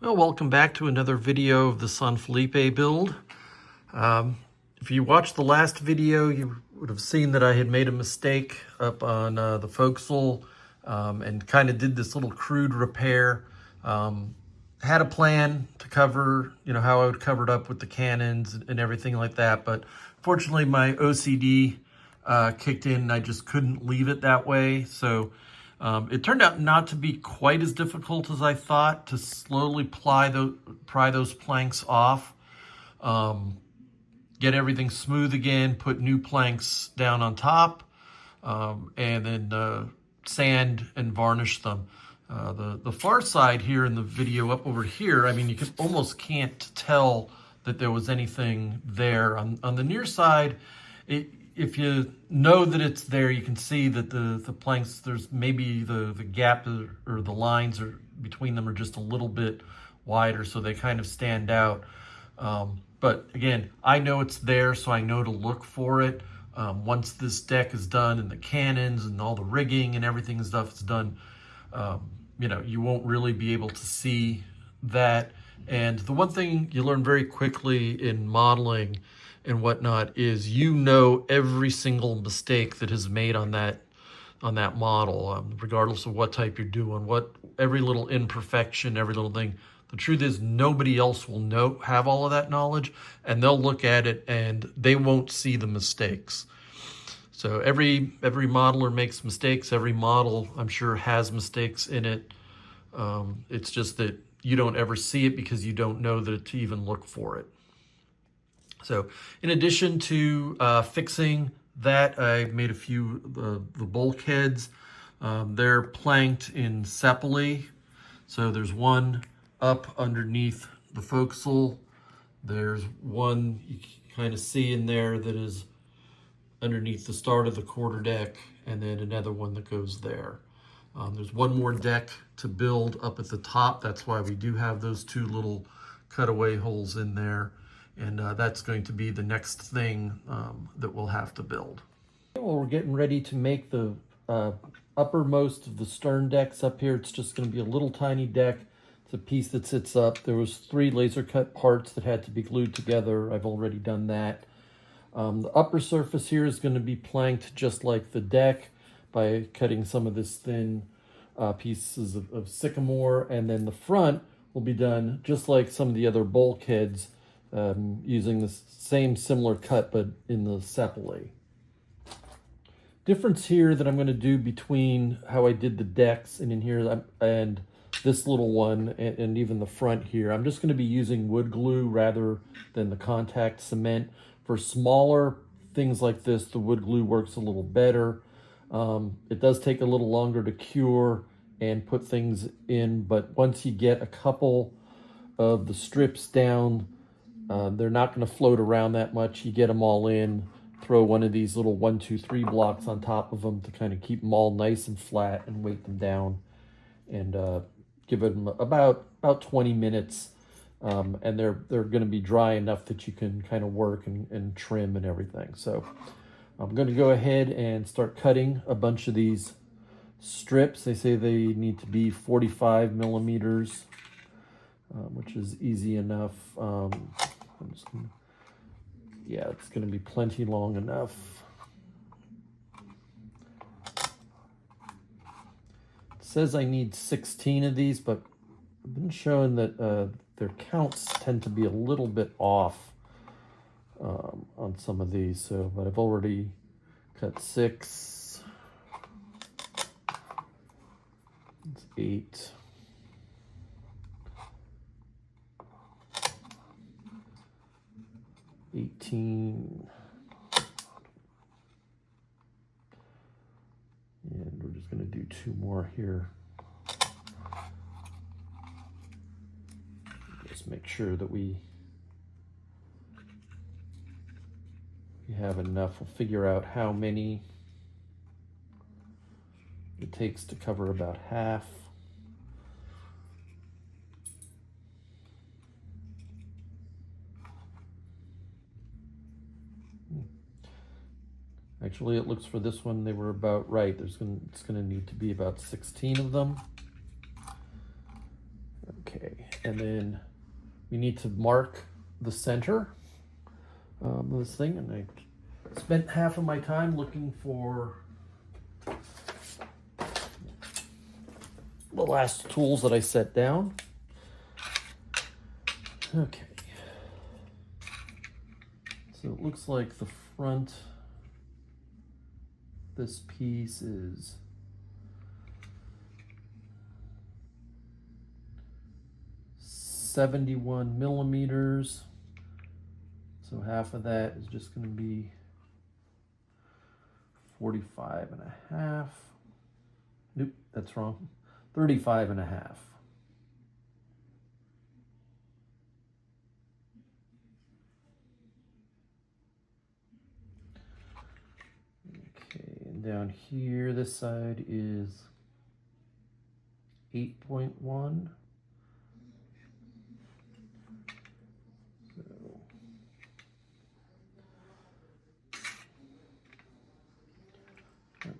Well, welcome back to another video of the San Felipe build. If you watched the last video, you would have seen that I had made a mistake up on the forecastle and kind of did this little crude repair. Had a plan to cover, how I would cover it up with the cannons and everything like that, but fortunately my OCD kicked in and I just couldn't leave it that way. So it turned out not to be quite as difficult as I thought to slowly pry those planks off, get everything smooth again, put new planks down on top, and then sand and varnish them. The far side here in the video up over here, I mean, you almost can't tell that there was anything there. On the near side, if you know that it's there, you can see that the planks, there's maybe the gap or the lines between them are just a little bit wider, so they kind of stand out. But again, I know it's there, so I know to look for it. Once this deck is done and the cannons and all the rigging and everything and stuff is done, you won't really be able to see that. And the one thing you learn very quickly in modeling and whatnot is every single mistake that is made on that model, regardless of what type you're doing, every little imperfection, every little thing. The truth is nobody else will have all of that knowledge, and they'll look at it and they won't see the mistakes. So every modeler makes mistakes. Every model, I'm sure, has mistakes in it. It's just that you don't ever see it because you don't know that to even look for it. So in addition to fixing that, I made a few the bulkheads. They're planked in Sepali. So there's one up underneath the forecastle. There's one you can kind of see in there that is underneath the start of the quarterdeck, and then another one that goes there. There's one more deck to build up at the top. That's why we do have those two little cutaway holes in there. And that's going to be the next thing that we'll have to build. Well, we're getting ready to make the uppermost of the stern decks up here. It's just going to be a little tiny deck. It's a piece that sits up. There was 3 laser cut parts that had to be glued together. I've already done that. The upper surface here is going to be planked just like the deck by cutting some of this thin pieces of sycamore. And then the front will be done just like some of the other bulkheads, using the same similar cut, but in the Sepali. Difference here that I'm going to do between how I did the decks and in here and this little one and even the front here, I'm just going to be using wood glue rather than the contact cement. For smaller things like this, the wood glue works a little better. It does take a little longer to cure and put things in, but once you get a couple of the strips down, they're not going to float around that much. You get them all in, throw one of these little 1, 2, 3 blocks on top of them to kind of keep them all nice and flat and weight them down, and give them about 20 minutes. And they're going to be dry enough that you can kind of work and trim and everything. So I'm going to go ahead and start cutting a bunch of these strips. They say they need to be 45 millimeters, which is easy enough. It's going to be plenty long enough. It says I need 16 of these, but I've been shown that their counts tend to be a little bit off on some of these. But I've already cut 6. It's 8. 18, and we're just going to do 2 more here. Just make sure that we have enough. We'll figure out how many it takes to cover about half. Actually, it looks for this one, they were about right. It's going to need to be about 16 of them. Okay, and then we need to mark the center of this thing, and I spent half of my time looking for the last tools that I set down. Okay. So it looks like the front, this piece is 71 millimeters. So half of that is just going to be 45 and a half. Nope, that's wrong. 35 and a half. Okay, and down here, this side is 8.1.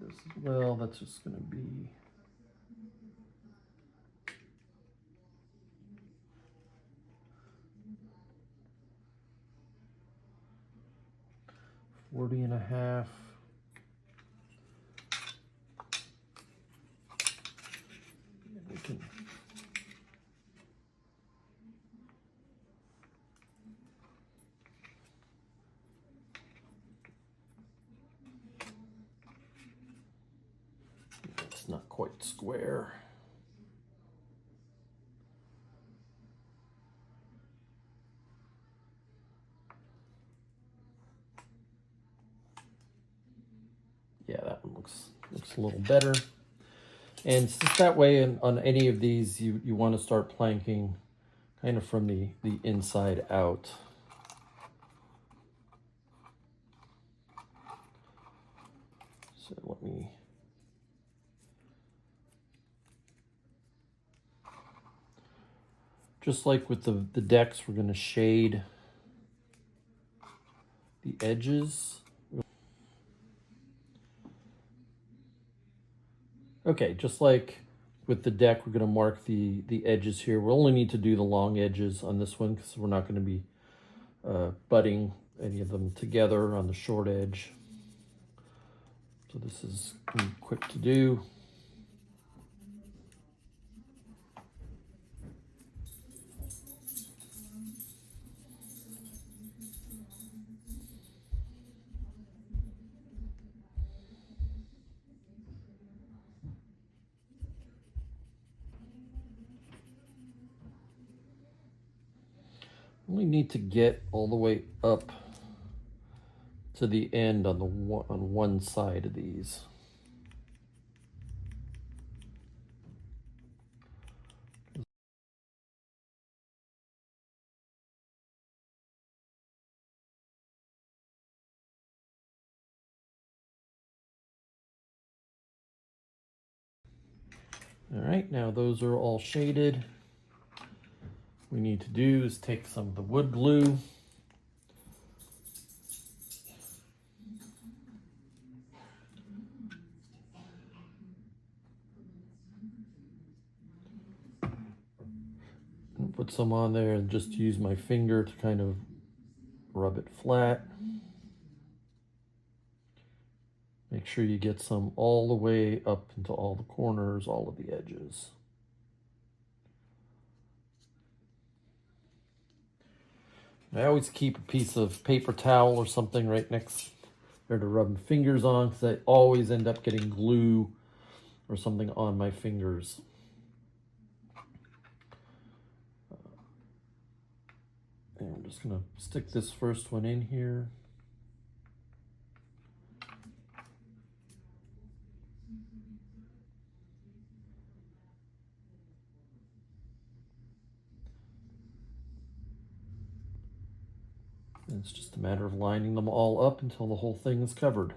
This as well, that's just going to be 40 and a half. We can it's not quite square. Yeah, that one looks a little better. And just that way, on any of these, you want to start planking kind of from the inside out. So let me... Just like with the decks, we're going to shade the edges. Okay, just like with the deck, we're going to mark the edges here. We'll only need to do the long edges on this one because we're not going to be butting any of them together on the short edge. So this is quick to do. Only need to get all the way up to the end on one side of these. All right, now those are all shaded. What we need to do is take some of the wood glue. And put some on there and just use my finger to kind of rub it flat. Make sure you get some all the way up into all the corners, all of the edges. I always keep a piece of paper towel or something right next there to rub fingers on because I always end up getting glue or something on my fingers. And I'm just going to stick this first one in here. And it's just a matter of lining them all up until the whole thing is covered.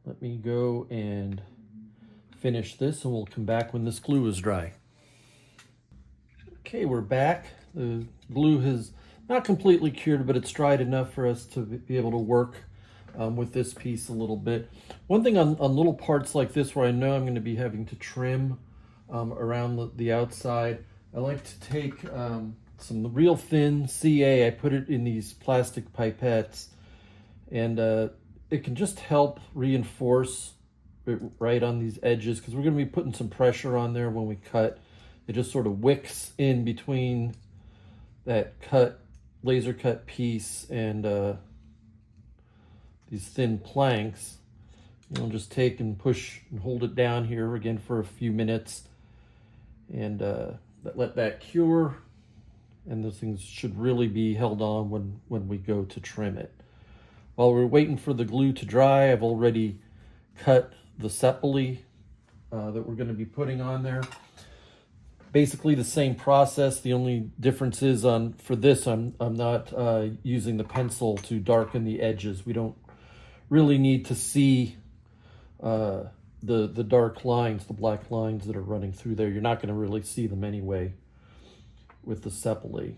Let me go and finish this and we'll come back when this glue is dry. Okay, we're back. The glue has not completely cured, but it's dried enough for us to be able to work with this piece a little bit. One thing on little parts like this where I know I'm going to be having to trim around the outside, I like to take some real thin CA. I put it in these plastic pipettes, and it can just help reinforce it right on these edges, because we're going to be putting some pressure on there when we cut. It just sort of wicks in between that laser cut piece and these thin planks. You'll just take and push and hold it down here again for a few minutes, and let that cure, and those things should really be held on when we go to trim it. While we're waiting for the glue to dry, I've already cut the sepally that we're going to be putting on there. Basically the same process. The only difference is for this I'm not using the pencil to darken the edges. We don't really need to see the dark lines, the black lines that are running through there. You're not going to really see them anyway with the sepally.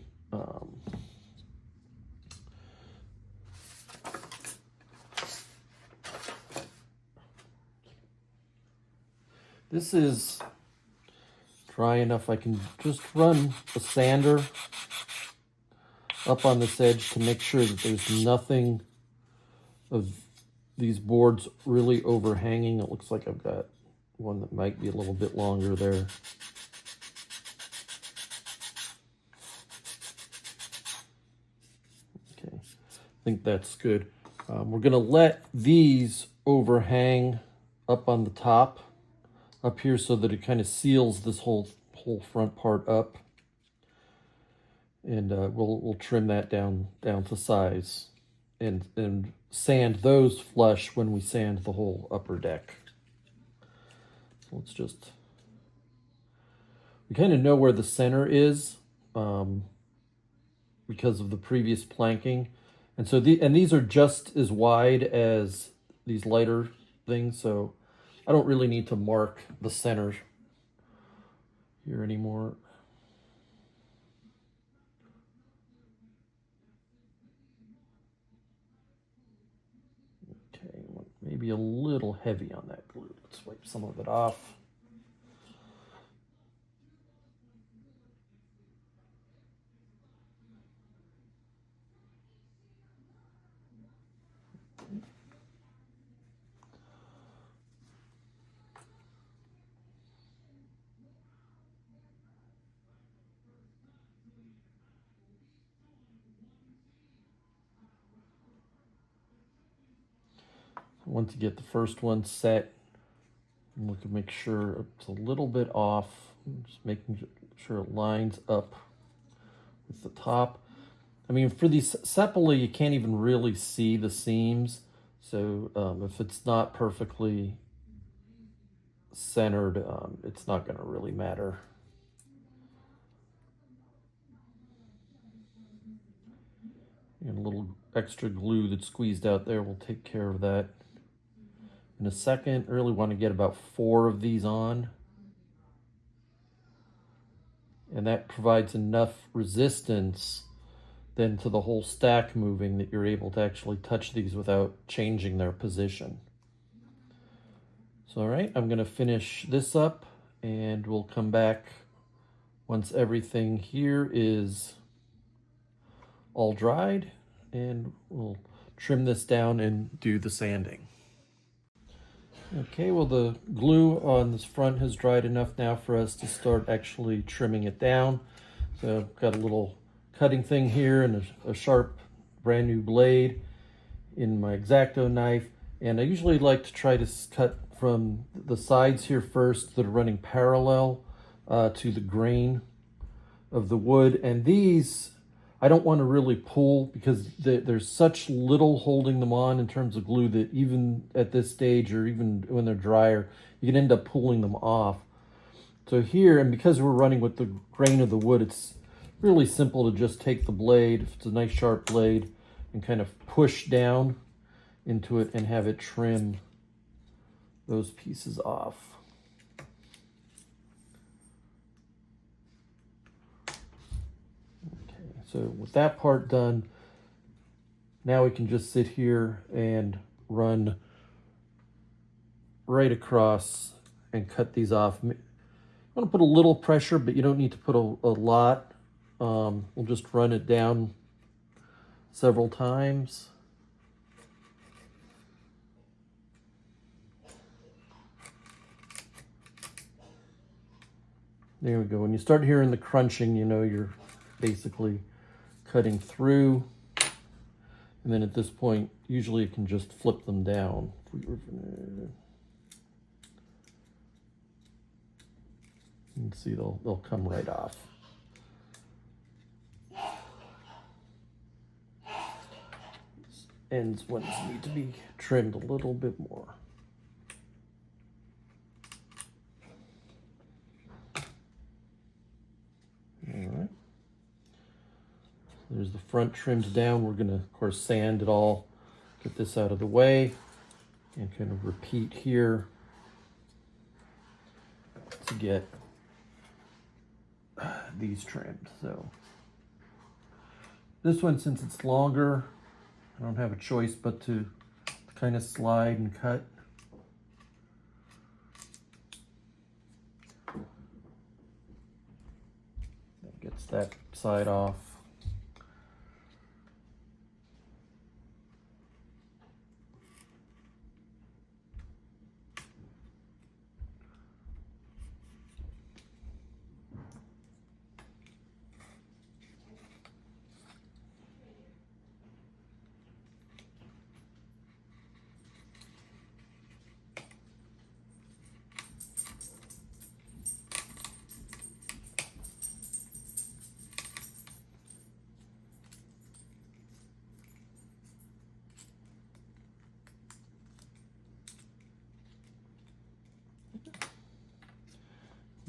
This is dry enough. I can just run a sander up on this edge to make sure that there's nothing of these boards really overhanging. It looks like I've got one that might be a little bit longer there. Okay, I think that's good. We're going to let these overhang up on the top up here so that it kind of seals this whole front part up, and we'll trim that down to size and sand those flush when we sand the whole upper deck. So let's just, we kind of know where the center is because of the previous planking, and so these are just as wide as these lighter things, so I don't really need to mark the center here anymore. Okay, maybe a little heavy on that glue. Let's wipe some of it off. Once you get the first one set, look and make sure it's a little bit off. Just making sure it lines up with the top. I mean, for these sepally, you can't even really see the seams. So if it's not perfectly centered, it's not going to really matter. And a little extra glue that's squeezed out there will take care of that in a second. I really want to get about 4 of these on, and that provides enough resistance then to the whole stack moving that you're able to actually touch these without changing their position. So all right, I'm going to finish this up, and we'll come back once everything here is all dried, and we'll trim this down and do the sanding. Okay, well, the glue on this front has dried enough now for us to start actually trimming it down. So I've got a little cutting thing here and a sharp brand new blade in my X-Acto knife, and I usually like to try to cut from the sides here first that are running parallel to the grain of the wood. And these I don't want to really pull, because there's such little holding them on in terms of glue that even at this stage, or even when they're drier, you can end up pulling them off. So here, and because we're running with the grain of the wood, it's really simple to just take the blade, if it's a nice sharp blade, and kind of push down into it and have it trim those pieces off. Okay, so with that part done, Now we can just sit here and run right across and cut these off. I want to put a little pressure, but you don't need to put a lot. We'll just run it down several times. There we go. When you start hearing the crunching, you know you're basically cutting through. And then at this point, usually you can just flip them down. You can see they'll come right off. Ends ones need to be trimmed a little bit more. All right. There's the front trimmed down. We're gonna, of course, sand it all, get this out of the way, and kind of repeat here to get these trimmed. So this one, since it's longer, I don't have a choice but to kind of slide and cut. That gets that side off.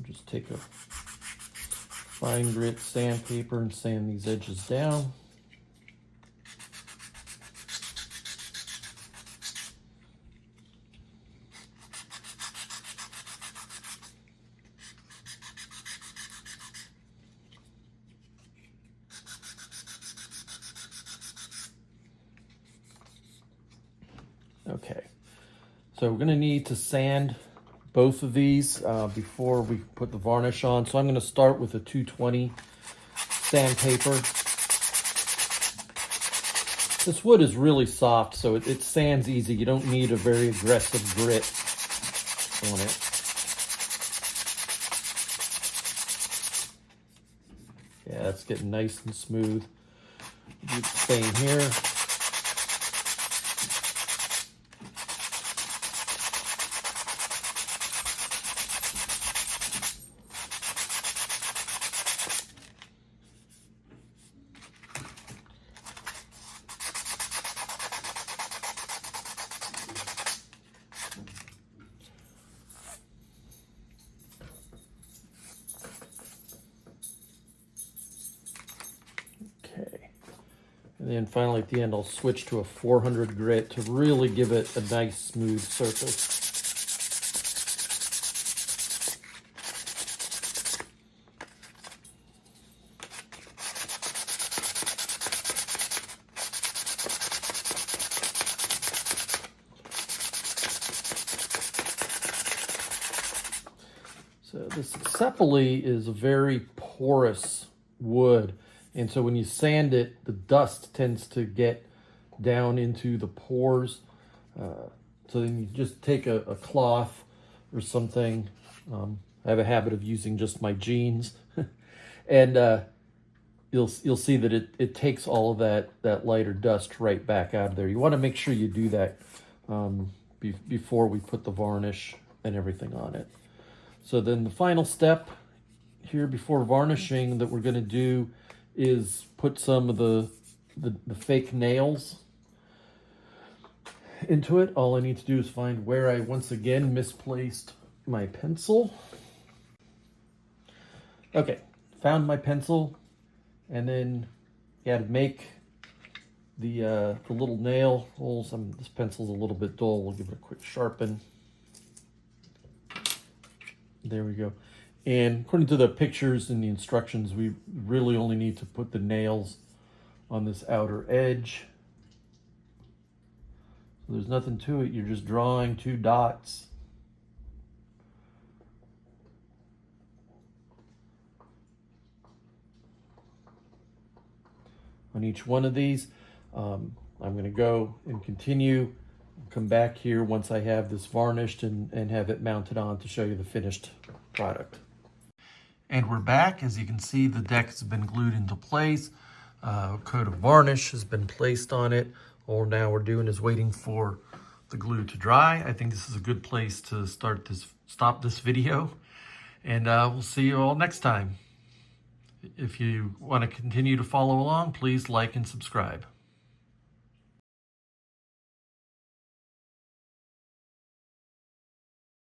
Just take a fine grit sandpaper and sand these edges down. Okay, so we're going to need to sand both of these before we put the varnish on. So I'm going to start with a 220 sandpaper. This wood is really soft, so it sands easy. You don't need a very aggressive grit on it. Yeah, it's getting nice and smooth. Do the same here. And then finally at the end, I'll switch to a 400 grit to really give it a nice smooth surface. So this sapele is a very porous wood. And so when you sand it, the dust tends to get down into the pores. So then you just take a cloth or something. I have a habit of using just my jeans. And you'll see that it takes all of that lighter dust right back out of there. You want to make sure you do that before we put the varnish and everything on it. So then the final step here before varnishing that we're going to do is put some of the fake nails into it. All I need to do is find where I once again misplaced my pencil. Okay, found my pencil, and then to make the little nail holes. This pencil's a little bit dull. We'll give it a quick sharpen. There we go. And according to the pictures and the instructions, we really only need to put the nails on this outer edge. There's nothing to it. You're just drawing 2 dots. On each one of these, I'm going to go and continue. Come back here once I have this varnished and have it mounted on to show you the finished product. And we're back. As you can see, the deck has been glued into place. A coat of varnish has been placed on it. All now we're doing is waiting for the glue to dry. I think this is a good place to stop this video. And we'll see you all next time. If you want to continue to follow along, please like and subscribe.